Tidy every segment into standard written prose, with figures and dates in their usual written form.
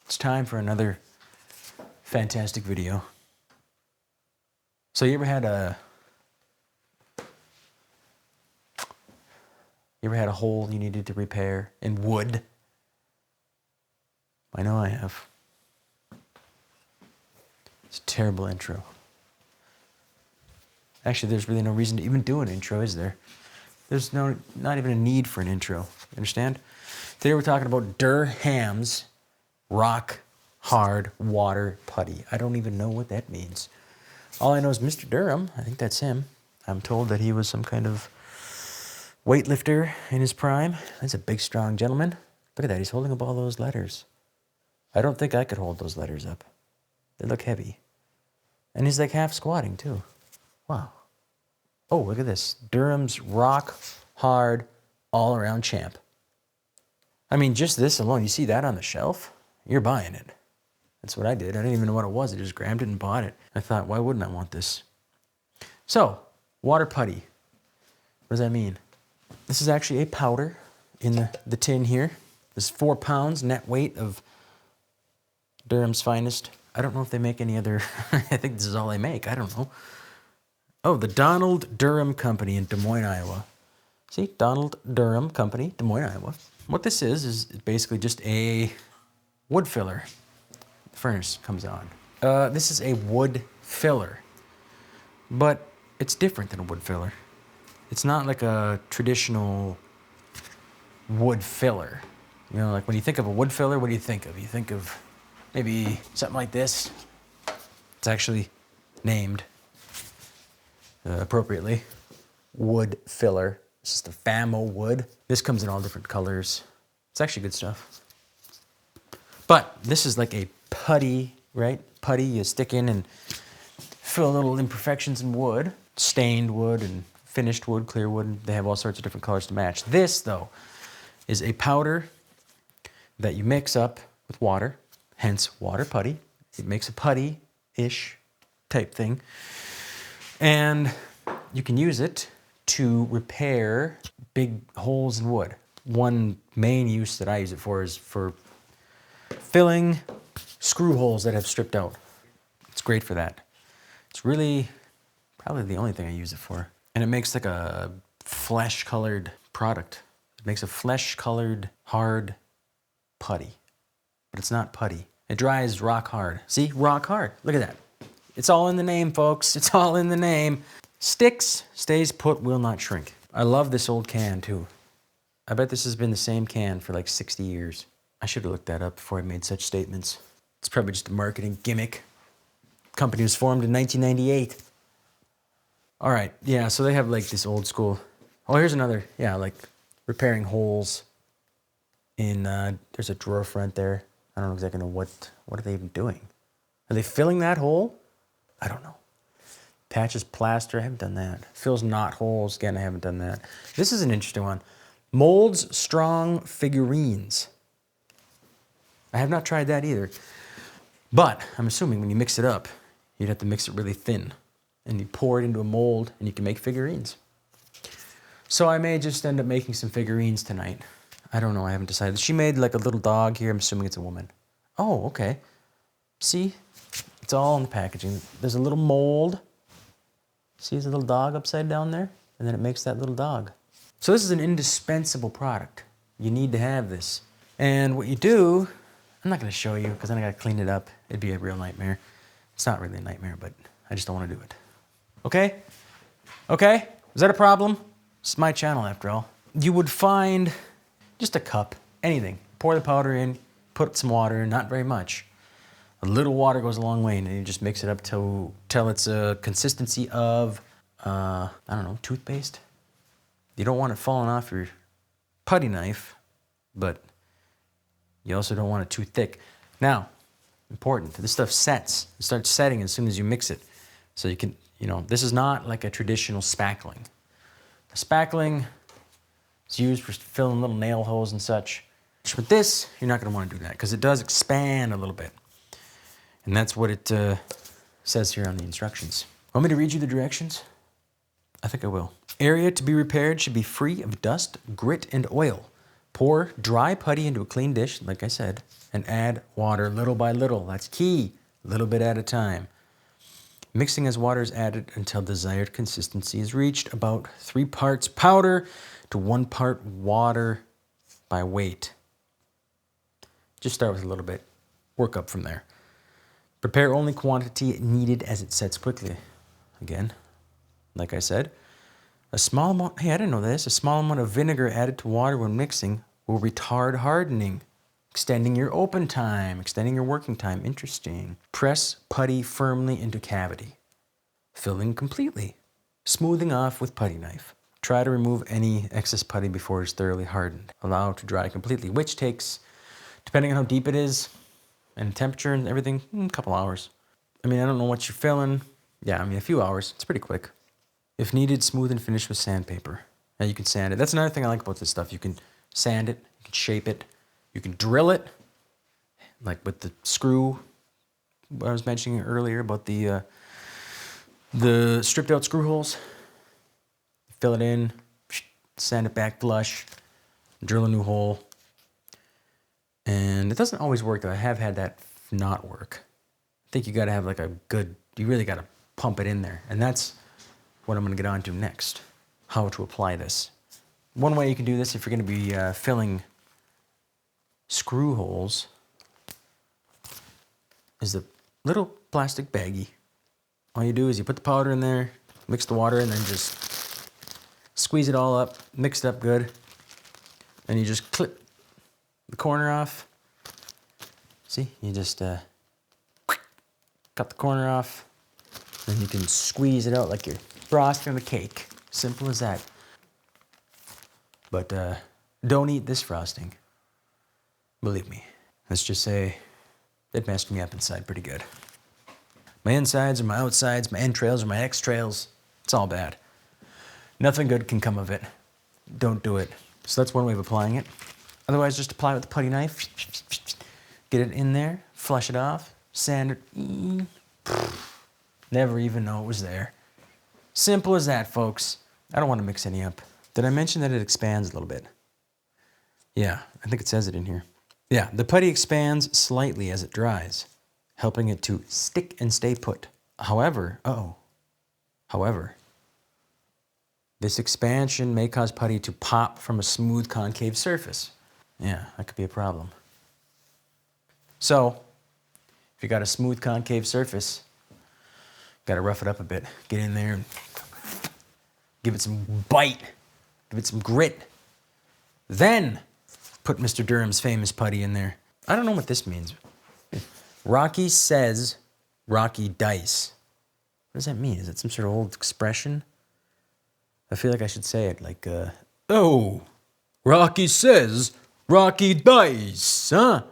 It's time for another fantastic video. So you ever had a hole you needed to repair in wood? I know I have. It's a terrible intro. Actually, there's really no reason to even do an intro, is there? There's not even a need for an intro. You understand? Today we're talking about Durham's rock hard water putty. I don't even know what that means. All I know is Mr. Durham. I think that's him. I'm told that he was some kind of weightlifter in his prime. That's a big, strong gentleman. Look at that. He's holding up all those letters. I don't think I could hold those letters up. They look heavy. And he's like half squatting too. Wow. Oh, look at this. Durham's rock hard all around champ. I mean, just this alone, you see that on the shelf? You're buying it. That's what I did. I didn't even know what it was. I just grabbed it and bought it. I thought, why wouldn't I want this? So, water putty. What does that mean? This is actually a powder in the tin here. This is 4 pounds net weight of Durham's finest. I don't know if they make any other. I think this is all they make. I don't know. Oh, the Donald Durham Company in Des Moines, Iowa. See, Donald Durham Company, Des Moines, Iowa. What this is basically just a wood filler. The furnace comes on. This is a wood filler, but it's different than a wood filler. It's not like a traditional wood filler. You know, like when you think of a wood filler, what do you think of? You think of maybe something like this. It's actually named appropriately wood filler. This is the Famo wood. This comes in all different colors. It's actually good stuff. But this is like a putty, right? Putty you stick in and fill little imperfections in wood. Stained wood and finished wood, clear wood. They have all sorts of different colors to match. This, though, is a powder that you mix up with water, hence water putty. It makes a putty-ish type thing. And you can use it to repair big holes in wood. One main use that I use it for is for filling screw holes that have stripped out. It's great for that. It's really probably the only thing I use it for. And it makes like a flesh-colored product. It makes a flesh-colored hard putty. But it's not putty. It dries rock hard. See? Rock hard. Look at that. It's all in the name, folks. It's all in the name. Sticks, stays put, will not shrink. I love this old can, too. I bet this has been the same can for like 60 years. I should have looked that up before I made such statements. It's probably just a marketing gimmick. The company was formed in 1998. All right, yeah, so they have like this old school. Oh, here's another, yeah, like repairing holes in, there's a drawer front there. I don't exactly know what are they even doing? Are they filling that hole? I don't know. Patches plaster, I haven't done that. Fills knot holes, again, I haven't done that. This is an interesting one. Molds strong figurines. I have not tried that either. But I'm assuming when you mix it up, you'd have to mix it really thin. And you pour it into a mold and you can make figurines. So I may just end up making some figurines tonight. I don't know, I haven't decided. She made like a little dog here. I'm assuming it's a woman. Oh, okay. See? It's all in the packaging. There's a little mold. See, there's a little dog upside down there? And then it makes that little dog. So this is an indispensable product. You need to have this. And what you do, I'm not going to show you because then I got to clean it up. It'd be a real nightmare. It's not really a nightmare, but I just don't want to do it. Okay? Okay? Is that a problem? It's my channel after all. You would find just a cup, anything. Pour the powder in, put some water in, not very much. A little water goes a long way, and you just mix it up till it's a consistency of, I don't know, toothpaste. You don't want it falling off your putty knife, but you also don't want it too thick. Now, important, this stuff sets. It starts setting as soon as you mix it. So you can, this is not like a traditional spackling. A spackling is used for filling little nail holes and such. With this, you're not going to want to do that because it does expand a little bit. And that's what it says here on the instructions. Want me to read you the directions? I think I will. Area to be repaired should be free of dust, grit, and oil. Pour dry putty into a clean dish, like I said, and add water little by little. That's key, a little bit at a time. Mixing as water is added until desired consistency is reached, about 3 parts powder to 1 part water by weight. Just start with a little bit, work up from there. Prepare only quantity needed as it sets quickly. Again, like I said, a small amount, hey, I didn't know this, a small amount of vinegar added to water when mixing will retard hardening, extending your open time, extending your working time. Interesting. Press putty firmly into cavity, filling completely, smoothing off with putty knife. Try to remove any excess putty before it's thoroughly hardened. Allow it to dry completely, which takes, depending on how deep it is and temperature and everything, a couple hours. I mean, I don't know what you're filling. Yeah, I mean, a few hours. It's pretty quick. If needed, smooth and finish with sandpaper. Now you can sand it. That's another thing I like about this stuff. You can sand it, you can shape it, you can drill it, like with the screw I was mentioning earlier about the stripped out screw holes. Fill it in, sand it back flush, drill a new hole. And it doesn't always work though. I have had that not work. I think you gotta have like a good, you really gotta pump it in there. And that's what I'm gonna get on to next, how to apply this. One way you can do this if you're gonna be filling screw holes is the little plastic baggie. All you do is you put the powder in there, mix the water, and then just squeeze it all up, mix it up good. And you just clip the corner off. See, you just cut the corner off. Then you can squeeze it out like you're frosting a cake. Simple as that. But don't eat this frosting. Believe me. Let's just say it messed me up inside pretty good. My insides or my outsides, my entrails or my extrails, it's all bad. Nothing good can come of it. Don't do it. So that's one way of applying it. Otherwise, just apply it with the putty knife. Get it in there, flush it off, sand it. Never even know it was there. Simple as that, folks. I don't want to mix any up. Did I mention that it expands a little bit? Yeah, I think it says it in here. Yeah, the putty expands slightly as it dries, helping it to stick and stay put. However, this expansion may cause putty to pop from a smooth concave surface. Yeah, that could be a problem. So, if you got a smooth concave surface, got to rough it up a bit. Get in there and give it some bite, give it some grit. Then, put Mr. Durham's famous putty in there. I don't know what this means. Rocky says, Rocky dice. What does that mean? Is it some sort of old expression? I feel like I should say it like, oh, Rocky says, Rocky dice, huh?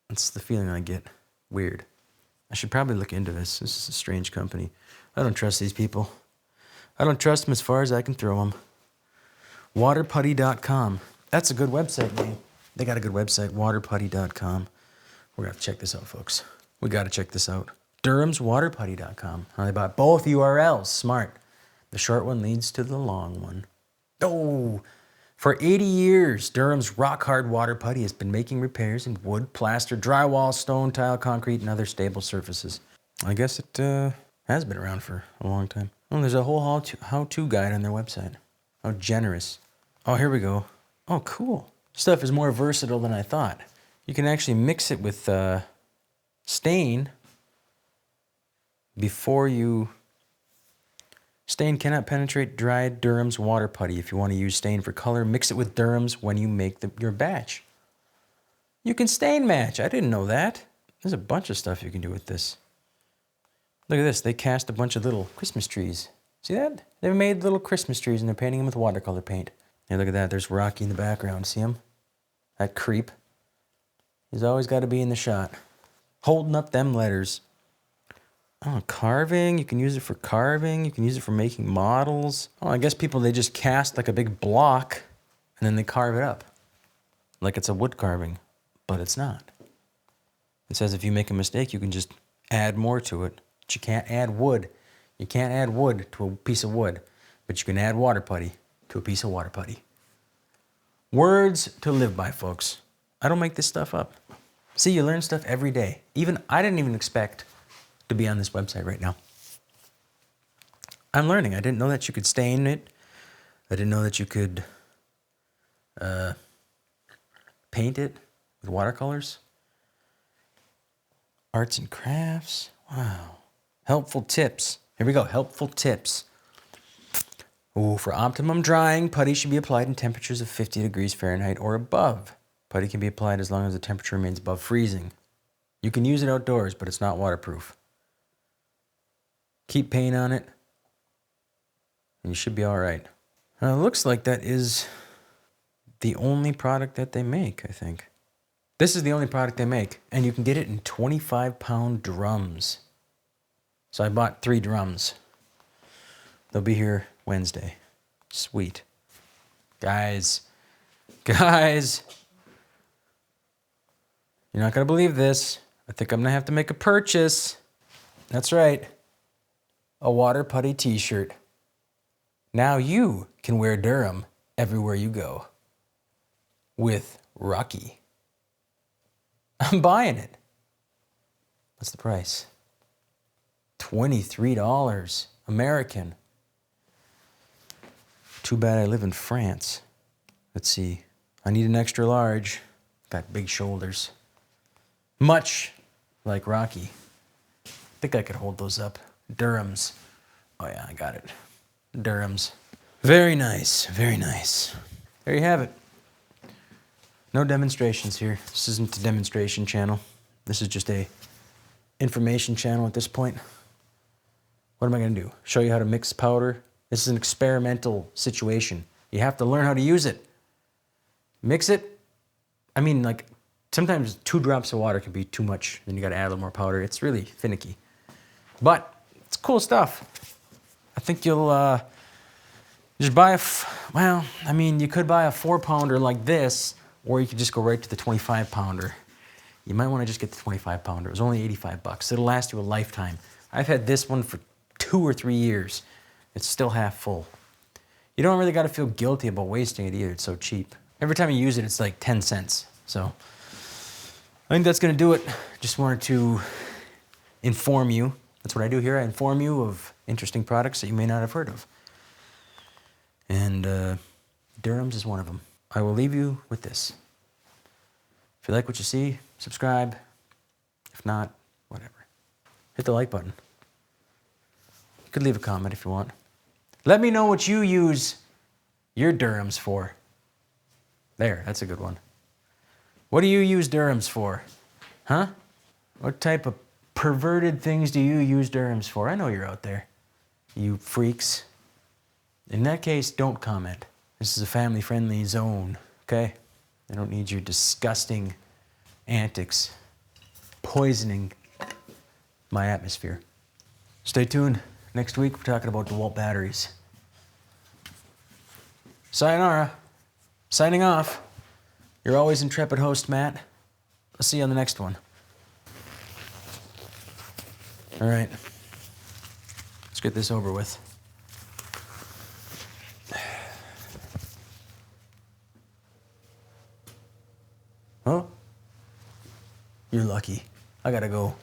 That's the feeling I get. Weird. I should probably look into this. This is a strange company. I don't trust these people. I don't trust them as far as I can throw them. Waterputty.com. That's a good website name. They got a good website, waterputty.com. We're going to have to check this out, folks. We got to check this out. Durham's waterputty.com. They bought both URLs. Smart. The short one leads to the long one. Oh, for 80 years, Durham's rock-hard water putty has been making repairs in wood, plaster, drywall, stone, tile, concrete, and other stable surfaces. I guess it has been around for a long time. Oh, there's a whole how-to guide on their website. How generous. Oh, here we go. Oh, cool. Stuff is more versatile than I thought. You can actually mix it with stain before you... Stain cannot penetrate dried Durham's water putty. If you want to use stain for color, mix it with Durham's when you make your batch. You can stain match. I didn't know that. There's a bunch of stuff you can do with this. Look at this. They cast a bunch of little Christmas trees. See that? They've made little Christmas trees and they're painting them with watercolor paint. Hey, look at that. There's Rocky in the background. See him? That creep. He's always got to be in the shot. Holding up them letters. Oh, carving. You can use it for carving. You can use it for making models. Oh, I guess people, they just cast like a big block and then they carve it up. Like it's a wood carving, but it's not. It says if you make a mistake, you can just add more to it. But you can't add wood. You can't add wood to a piece of wood, but you can add water putty to a piece of water putty. Words to live by, folks. I don't make this stuff up. See, you learn stuff every day. I didn't even expect to be on this website right now. I'm learning. I didn't know that you could stain it. I didn't know that you could paint it with watercolors. Arts and crafts. Wow. Helpful tips. Here we go. Helpful tips. Ooh, for optimum drying, putty should be applied in temperatures of 50 degrees Fahrenheit or above. Putty can be applied as long as the temperature remains above freezing. You can use it outdoors, but it's not waterproof. Keep paint on it, and you should be all right. It looks like that is the only product that they make, I think. This is the only product they make, and you can get it in 25-pound drums. So I bought 3 drums. They'll be here Wednesday. Sweet. Guys, you're not going to believe this. I think I'm going to have to make a purchase. That's right. A water putty t-shirt. Now you can wear Durham everywhere you go. With Rocky. I'm buying it. What's the price? $23 American. Too bad I live in France. Let's see. I need an extra large. Got big shoulders. Much like Rocky. I think I could hold those up. Durhams. Oh yeah, I got it. Durhams. Very nice, very nice. There you have it. No demonstrations here. This isn't a demonstration channel. This is just a information channel at this point. What am I going to do? Show you how to mix powder? This is an experimental situation. You have to learn how to use it. Mix it. I mean, like, sometimes 2 drops of water can be too much. Then you got to add a little more powder. It's really finicky. But it's cool stuff. I think you'll just buy well, I mean, you could buy a 4-pounder like this, or you could just go right to the 25-pounder. You might want to just get the 25-pounder. It was only $85. It'll last you a lifetime. I've had this one for 2 or 3 years. It's still half full. You don't really got to feel guilty about wasting it either. It's so cheap. Every time you use it, it's like 10 cents. So I think that's going to do it. Just wanted to inform you. That's what I do here. I inform you of interesting products that you may not have heard of. And Durham's is one of them. I will leave you with this. If you like what you see, subscribe. If not, whatever. Hit the like button. You could leave a comment if you want. Let me know what you use your Durhams for. There, that's a good one. What do you use Durhams for? Huh? What type of perverted things do you use Durhams for? I know you're out there, you freaks. In that case, don't comment. This is a family-friendly zone, okay? I don't need your disgusting antics poisoning my atmosphere. Stay tuned. Next week, we're talking about DeWalt batteries. Sayonara. Signing off. Your always intrepid host, Matt. I'll see you on the next one. All right. Let's get this over with. Oh, you're lucky. I gotta go.